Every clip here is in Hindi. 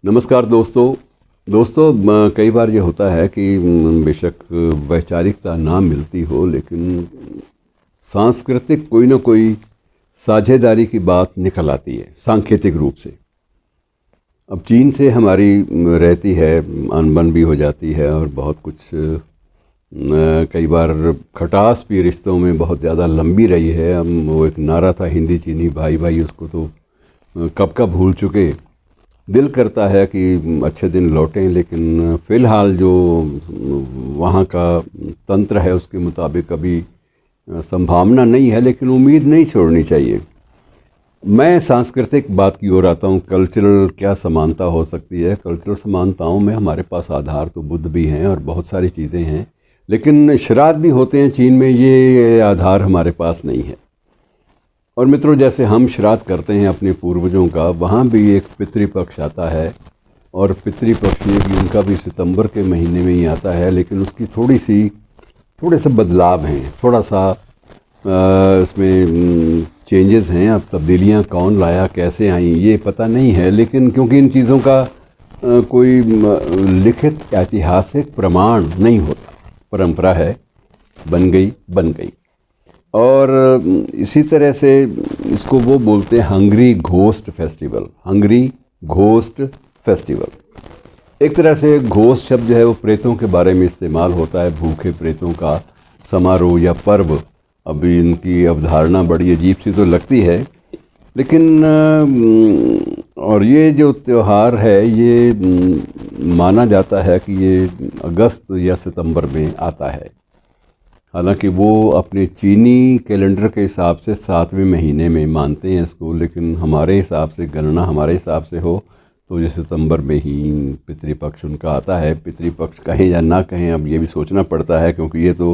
नमस्कार कई बार ये होता है कि बेशक वैचारिकता ना मिलती हो, लेकिन सांस्कृतिक कोई ना कोई साझेदारी की बात निकल आती है सांकेतिक रूप से। अब चीन से हमारी रहती है, अनबन भी हो जाती है और बहुत कुछ कई बार खटास भी रिश्तों में बहुत ज़्यादा लंबी रही है। हम वो एक नारा था हिंदी चीनी भाई भाई, उसको तो कब का भूल चुके। दिल करता है कि अच्छे दिन लौटें, लेकिन फ़िलहाल जो वहाँ का तंत्र है उसके मुताबिक अभी संभावना नहीं है, लेकिन उम्मीद नहीं छोड़नी चाहिए। मैं सांस्कृतिक बात की ओर आता हूँ। कल्चरल क्या समानता हो सकती है? कल्चरल समानताओं में हमारे पास आधार तो बुद्ध भी हैं और बहुत सारी चीज़ें हैं, लेकिन श्राद्ध भी होते हैं चीन में, ये आधार हमारे पास नहीं है। और मित्रों, जैसे हम श्राद्ध करते हैं अपने पूर्वजों का, वहाँ भी एक पितृपक्ष आता है और पितृपक्ष में भी उनका भी सितंबर के महीने में ही आता है, लेकिन उसकी थोड़े से बदलाव हैं, थोड़ा सा इसमें चेंजेस हैं। अब तब्दीलियाँ कौन लाया, कैसे आई, ये पता नहीं है, लेकिन क्योंकि इन चीज़ों का कोई लिखित ऐतिहासिक प्रमाण नहीं होता, परंपरा है, बन गई। और इसी तरह से इसको वो बोलते हैं हंग्री घोस्ट फेस्टिवल। एक तरह से घोस्ट शब्द जो है वो प्रेतों के बारे में इस्तेमाल होता है, भूखे प्रेतों का समारोह या पर्व। अभी इनकी अवधारणा बड़ी अजीब सी तो लगती है, लेकिन और ये जो त्यौहार है ये माना जाता है कि ये अगस्त या सितंबर में आता है। हालांकि वो अपने चीनी कैलेंडर के हिसाब से 7वें महीने में मानते हैं इसको, लेकिन हमारे हिसाब से गणना हमारे हिसाब से हो तो ये सितंबर में ही पितृपक्ष उनका आता है। पितृपक्ष कहें या ना कहें, अब ये भी सोचना पड़ता है, क्योंकि ये तो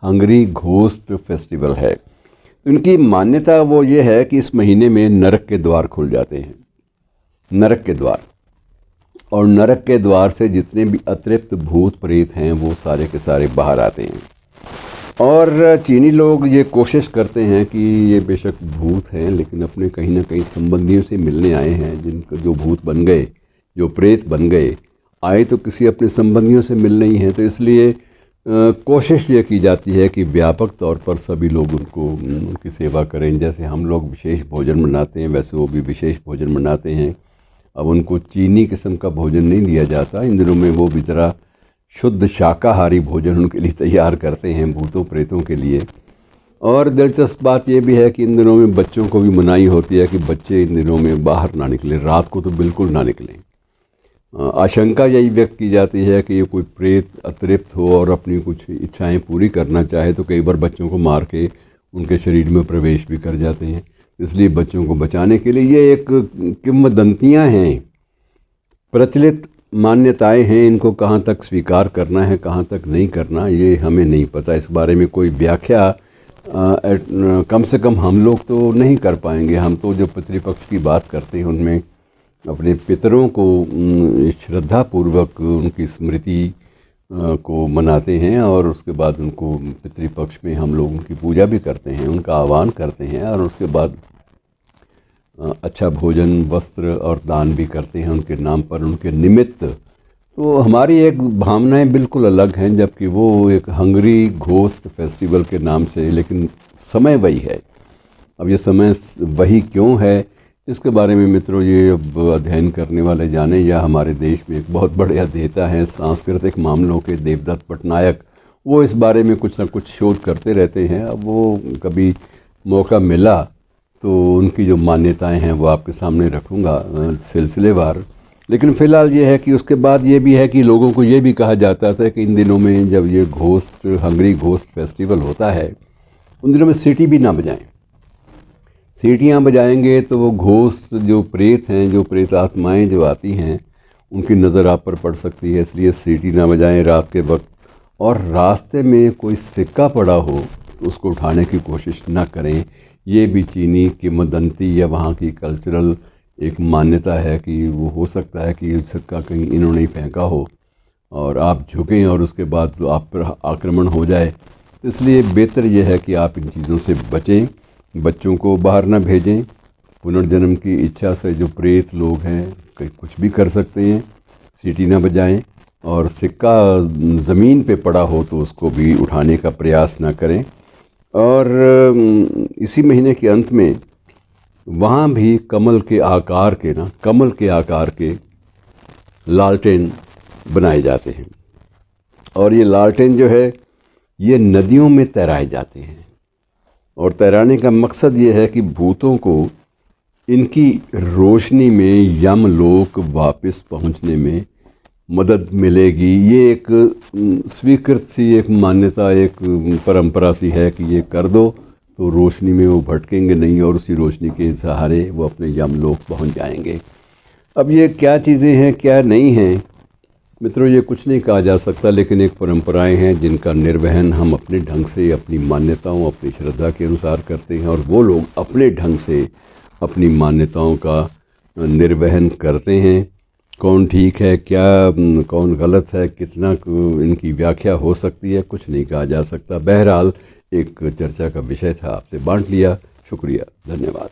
हंगरी घोस्ट फेस्टिवल है। तो इनकी मान्यता वो ये है कि इस महीने में नरक के द्वार खुल जाते हैं, नरक के द्वार, और नरक के द्वार से जितने भी अतृप्त भूत प्रेत हैं वो सारे के सारे बाहर आते हैं। और चीनी लोग ये कोशिश करते हैं कि ये बेशक भूत हैं, लेकिन अपने कहीं ना कहीं संबंधियों से मिलने आए हैं। जिनको जो भूत बन गए, जो प्रेत बन गए, आए तो किसी अपने संबंधियों से मिलने ही हैं। तो इसलिए कोशिश ये की जाती है कि व्यापक तौर पर सभी लोग उनकी सेवा करें। जैसे हम लोग विशेष भोजन बनाते हैं, वैसे वो भी विशेष भोजन बनाते हैं। अब उनको चीनी किस्म का भोजन नहीं दिया जाता इन दिनों में, वो भी ज़रा शुद्ध शाकाहारी भोजन उनके लिए तैयार करते हैं, भूतों प्रेतों के लिए। और दिलचस्प बात यह भी है कि इन दिनों में बच्चों को भी मनाही होती है कि बच्चे इन दिनों में बाहर ना निकलें, रात को तो बिल्कुल ना निकलें। आशंका यही व्यक्त की जाती है कि ये कोई प्रेत अतृप्त हो और अपनी कुछ इच्छाएं पूरी करना चाहे तो कई बार बच्चों को मार के उनके शरीर में प्रवेश भी कर जाते हैं। इसलिए बच्चों को बचाने के लिए ये एक किंवदंतियाँ हैं, प्रचलित मान्यताएं हैं। इनको कहाँ तक स्वीकार करना है, कहाँ तक नहीं करना, ये हमें नहीं पता। इस बारे में कोई व्याख्या कम से कम हम लोग तो नहीं कर पाएंगे। हम तो जो पितृपक्ष की बात करते हैं उनमें अपने पितरों को श्रद्धापूर्वक उनकी स्मृति को मनाते हैं, और उसके बाद उनको पितृपक्ष में हम लोग उनकी पूजा भी करते हैं, उनका आह्वान करते हैं, और उसके बाद अच्छा भोजन, वस्त्र और दान भी करते हैं उनके नाम पर, उनके निमित्त। तो हमारी एक भावनाएं बिल्कुल अलग हैं, जबकि वो एक हंगरी घोस्ट फेस्टिवल के नाम से, लेकिन समय वही है। अब ये समय वही क्यों है, इसके बारे में मित्रों ये अब अध्ययन करने वाले जाने। या हमारे देश में एक बहुत बड़े अध्येता हैं सांस्कृतिक मामलों के, देवदत्त पटनायक, वो इस बारे में कुछ ना कुछ शोध करते रहते हैं। अब वो कभी मौका मिला तो उनकी जो मान्यताएं हैं वो आपके सामने रखूँगा सिलसिलेवार। लेकिन फ़िलहाल ये है कि उसके बाद ये भी है कि लोगों को ये भी कहा जाता था कि इन दिनों में जब ये हंगरी घोस्ट फेस्टिवल होता है, उन दिनों में सीटी भी ना बजाएं। सीटियाँ बजाएंगे तो वो घोस्ट जो प्रेत हैं, जो प्रेत आत्माएँ जो आती हैं, उनकी नज़र आप पर पड़ सकती है। इसलिए सीटी ना बजाएं रात के वक्त। और रास्ते में कोई सिक्का पड़ा हो तो उसको उठाने की कोशिश ना करें। ये भी चीनी किंवदंती या वहाँ की कल्चरल एक मान्यता है कि वो हो सकता है कि सिक्का कहीं इन्होंने ही फेंका हो और आप झुकें और उसके बाद तो आप पर आक्रमण हो जाए। इसलिए बेहतर यह है कि आप इन चीज़ों से बचें, बच्चों को बाहर ना भेजें, पुनर्जन्म की इच्छा से जो प्रेत लोग हैं कुछ भी कर सकते हैं, सीटी ना बजाएं, और सिक्का ज़मीन पे पड़ा हो तो उसको भी उठाने का प्रयास ना करें। और इसी महीने के अंत में वहाँ भी कमल के आकार के लालटेन बनाए जाते हैं। और ये लालटेन जो है ये नदियों में तैराए जाते हैं, और तैराने का मकसद ये है कि भूतों को इनकी रोशनी में यमलोक वापस पहुंचने में मदद मिलेगी। ये एक स्वीकृत सी एक मान्यता, एक परंपरा सी है कि ये कर दो तो रोशनी में वो भटकेंगे नहीं और उसी रोशनी के सहारे वो अपने यमलोक पहुंच जाएंगे। अब ये क्या चीज़ें हैं क्या नहीं हैं मित्रों, ये कुछ नहीं कहा जा सकता, लेकिन एक परंपराएं हैं जिनका निर्वहन हम अपने ढंग से, अपनी मान्यताओं, अपनी श्रद्धा के अनुसार करते हैं, और वो लोग अपने ढंग से अपनी मान्यताओं का निर्वहन करते हैं। कौन ठीक है, क्या कौन गलत है, कितना इनकी व्याख्या हो सकती है, कुछ नहीं कहा जा सकता। बहरहाल एक चर्चा का विषय था, आपसे बांट लिया। शुक्रिया, धन्यवाद।